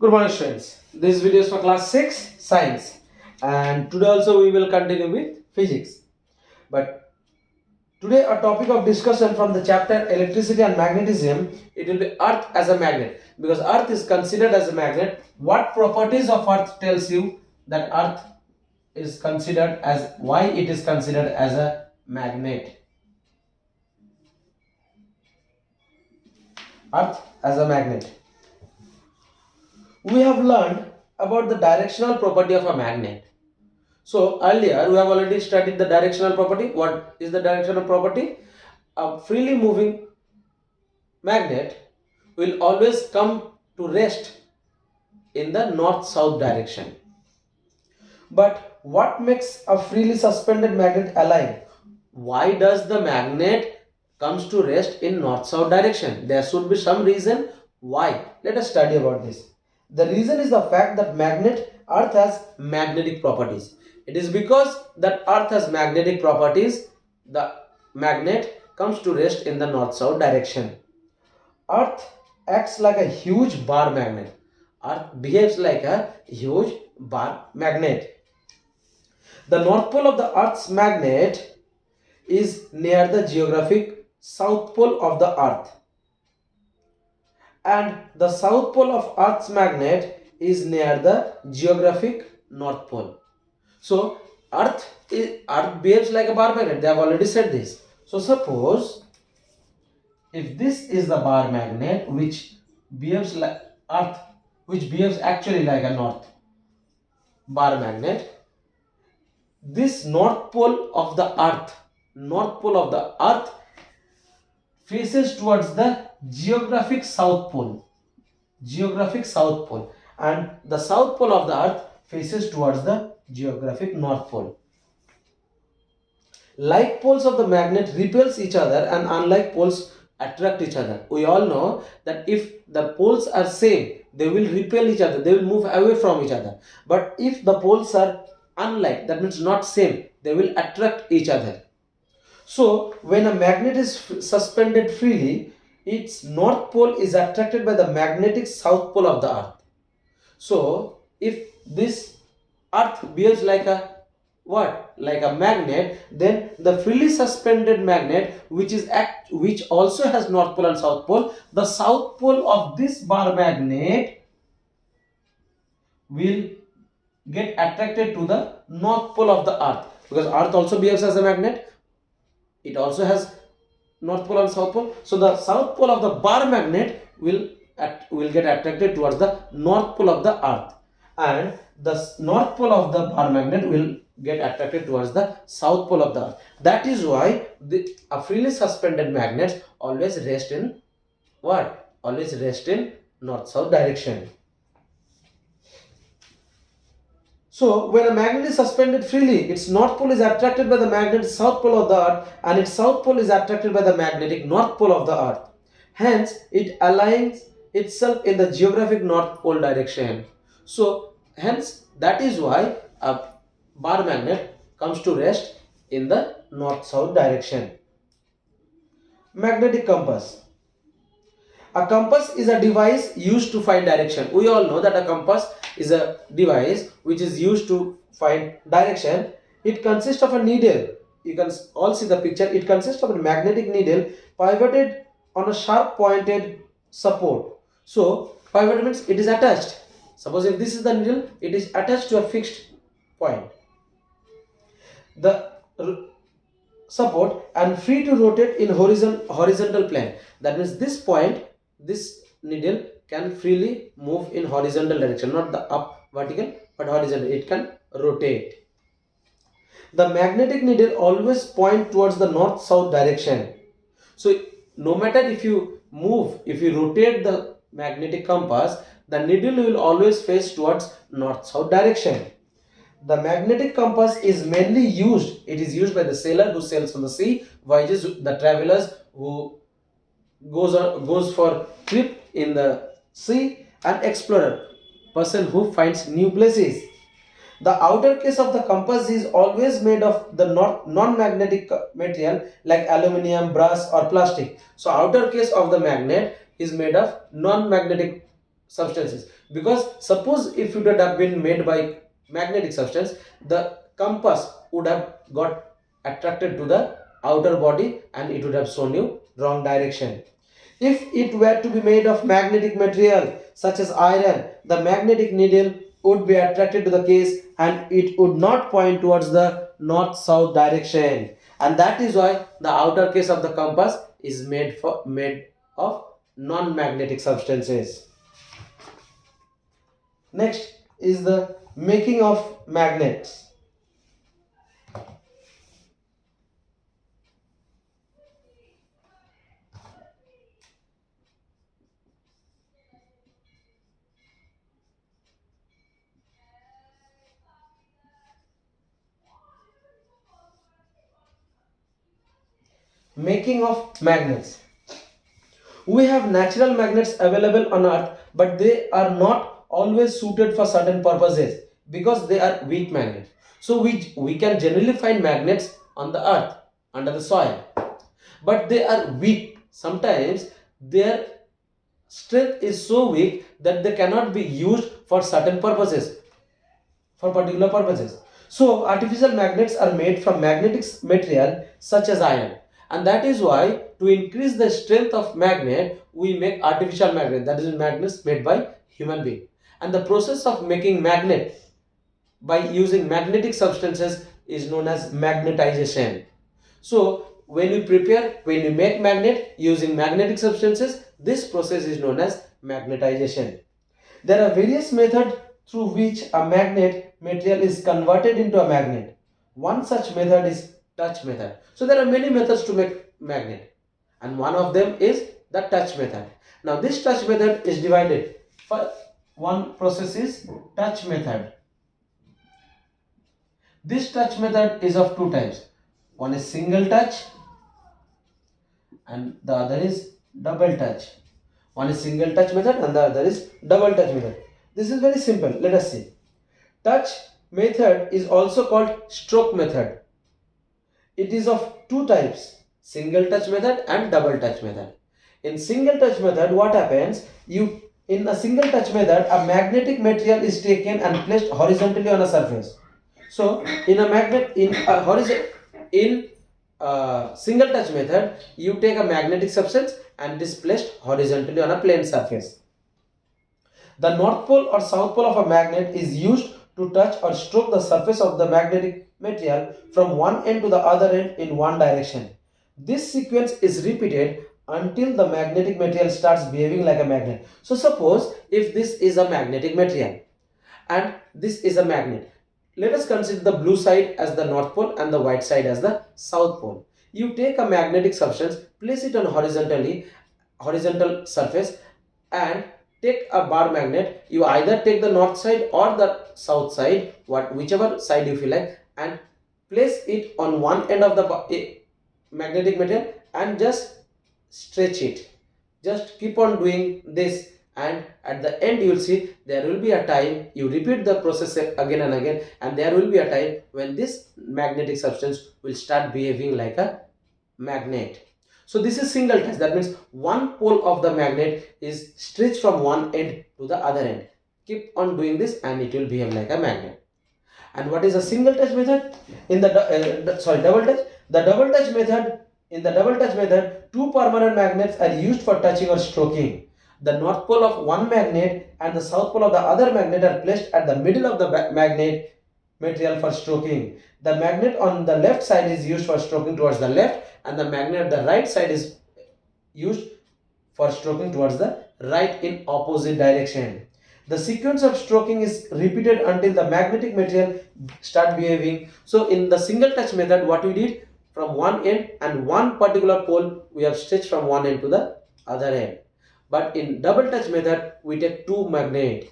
Good morning, students. This video is for class 6 science, and today also we will continue with physics. But today, our topic of discussion from the chapter electricity and magnetism, it will be Earth as a magnet, because Earth is considered as a magnet. What properties of Earth tells you that Earth is considered as, why it is considered as a magnet? Earth as a magnet. We have learned about the directional property of a magnet. So earlier we have already studied the directional property. What is the directional property? A freely moving magnet will always come to rest in the north-south direction. But what makes a freely suspended magnet align? Why does the magnet comes to rest in north-south direction? There should be some reason why. Let us study about this. The reason is the fact that Earth has magnetic properties. It is because that Earth has magnetic properties, the magnet comes to rest in the north-south direction. Earth acts like a huge bar magnet. Earth behaves like a huge bar magnet. The north pole of the Earth's magnet is near the geographic south pole of the Earth, and the south pole of Earth's magnet is near the geographic north pole. So Earth behaves like a bar magnet. They have already said this. So suppose if this is the bar magnet which behaves like Earth, which behaves actually like a north bar magnet, this north pole of the Earth faces towards the geographic south pole, and the south pole of the Earth faces towards the geographic north pole. Like poles of the magnet repels each other and unlike poles attract each other. We all know that if the poles are same, they will repel each other, they will move away from each other. But if the poles are unlike, that means not same, they will attract each other. So when a magnet is suspended freely, its north pole is attracted by the magnetic south pole of the Earth. So if this Earth behaves like a like a magnet, then the freely suspended magnet which also has north pole and south pole, the south pole of this bar magnet will get attracted to the north pole of the Earth, because Earth also behaves as a magnet. It also has north pole and south pole. So the south pole of the bar magnet will get attracted towards the north pole of the Earth, and the north pole of the bar magnet will get attracted towards the south pole of the Earth. That is why a freely suspended magnets always rest in north-south direction. So when a magnet is suspended freely, its north pole is attracted by the magnetic south pole of the Earth, and its south pole is attracted by the magnetic north pole of the Earth. Hence, it aligns itself in the geographic north pole direction. So hence, that is why a bar magnet comes to rest in the north-south direction. Magnetic compass. A compass is a device used to find direction. We all know that a compass is a device which is used to find direction. It consists of a needle. You can all see the picture. It consists of a magnetic needle pivoted on a sharp pointed support. So pivoted means it is attached. Suppose if this is the needle, it is attached to a fixed point, the support, and free to rotate in horizontal plane. That means this point, this needle can freely move in horizontal direction, not the up vertical but horizontal. It can rotate. The magnetic needle always point towards the north-south direction. So no matter if you rotate the magnetic compass, the needle will always face towards north-south direction. The magnetic compass is mainly used. It is used by the sailor who sails on the sea, voyages, the travelers who goes for trip in the sea, and explorer, person who finds new places. The outer case of the compass is always made of the non-magnetic material like aluminium, brass or plastic. So outer case of the magnet is made of non-magnetic substances, because suppose if it would have been made by magnetic substance, the compass would have got attracted to the outer body and it would have shown you wrong direction. If it were to be made of magnetic material such as iron, the magnetic needle would be attracted to the case and it would not point towards the north south direction, and that is why the outer case of the compass is made of non magnetic substances. Next is the making of magnets. Making of magnets. We have natural magnets available on earth, but they are not always suited for certain purposes because they are weak magnets. So we can generally find magnets on the earth under the soil, but they are weak. Sometimes their strength is so weak that they cannot be used for certain purposes, for particular purposes. So artificial magnets are made from magnetic material such as iron, and that is why to increase the strength of magnet we make artificial magnet, that is magnets made by human being. And the process of making magnet by using magnetic substances is known as magnetization. So when you make magnet using magnetic substances, this process is known as magnetization. There are various methods through which a magnet material is converted into a magnet. One such method is touch method. So there are many methods to make magnet, and one of them is the touch method. Now this touch method is divided. One process is touch method. This touch method is of two types. One is single touch and the other is double touch. One is single touch method and the other is double touch method. This is very simple. Let us see. Touch method is also called stroke method. It is of two types, single touch method and double touch method. In single touch method, what happens? In a single touch method, a magnetic material is taken and placed horizontally on a surface. So in a magnet in single touch method, you take a magnetic substance and it is placed horizontally on a plane surface. The north pole or south pole of a magnet is used to touch or stroke the surface of the magnetic material from one end to the other end in one direction. This sequence is repeated until the magnetic material starts behaving like a magnet. So suppose if this is a magnetic material and this is a magnet, let us consider the blue side as the north pole and the white side as the south pole. You take a magnetic substance, place it on horizontal surface and take a bar magnet. You either take the north side or the south side, whichever side you feel like, and place it on one end of the magnetic material and just stretch it. Just keep on doing this, and at the end you will see there will be a time, you repeat the process again and again, and there will be a time when this magnetic substance will start behaving like a magnet. So this is single touch. That means one pole of the magnet is stretched from one end to the other end. Keep on doing this and it will behave like a magnet. And what is a single touch method? In the double touch. In the double touch method, two permanent magnets are used for touching or stroking. The north pole of one magnet and the south pole of the other magnet are placed at the middle of the magnet material for stroking. The magnet on the left side is used for stroking towards the left, and the magnet at the right side is used for stroking towards the right in opposite direction. The sequence of stroking is repeated until the magnetic material start behaving. So in the single touch method, what we did, from one end and one particular pole we have stretched from one end to the other end. But in double touch method, we take two magnets,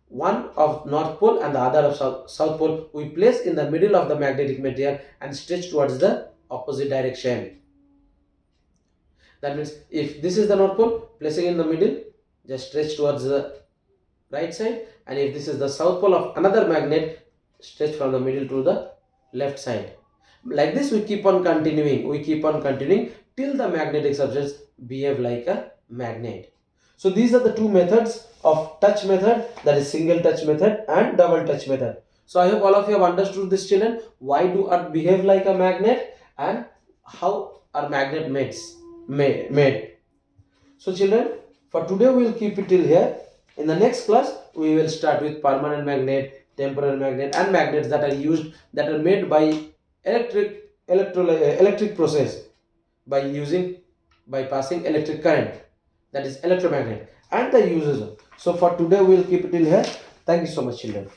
one of north pole and the other of south pole. We place in the middle of the magnetic material and stretch towards the opposite direction. That means if this is the north pole, placing in the middle, just stretch towards the right side, and if this is the south pole of another magnet, stretch from the middle to the left side. Like this we keep on continuing till the magnetic substance behave like a magnet. So these are the two methods of touch method, that is single touch method and double touch method. So I hope all of you have understood this, children. Why do earth behave like a magnet and how are magnet made. So children, for today we will keep it till here. In the next class we will start with permanent magnet, temporary magnet and magnets that are used, that are made by electric process, by passing electric current, that is electromagnet, and the uses of. So for today we will keep it till here. Thank you so much, children.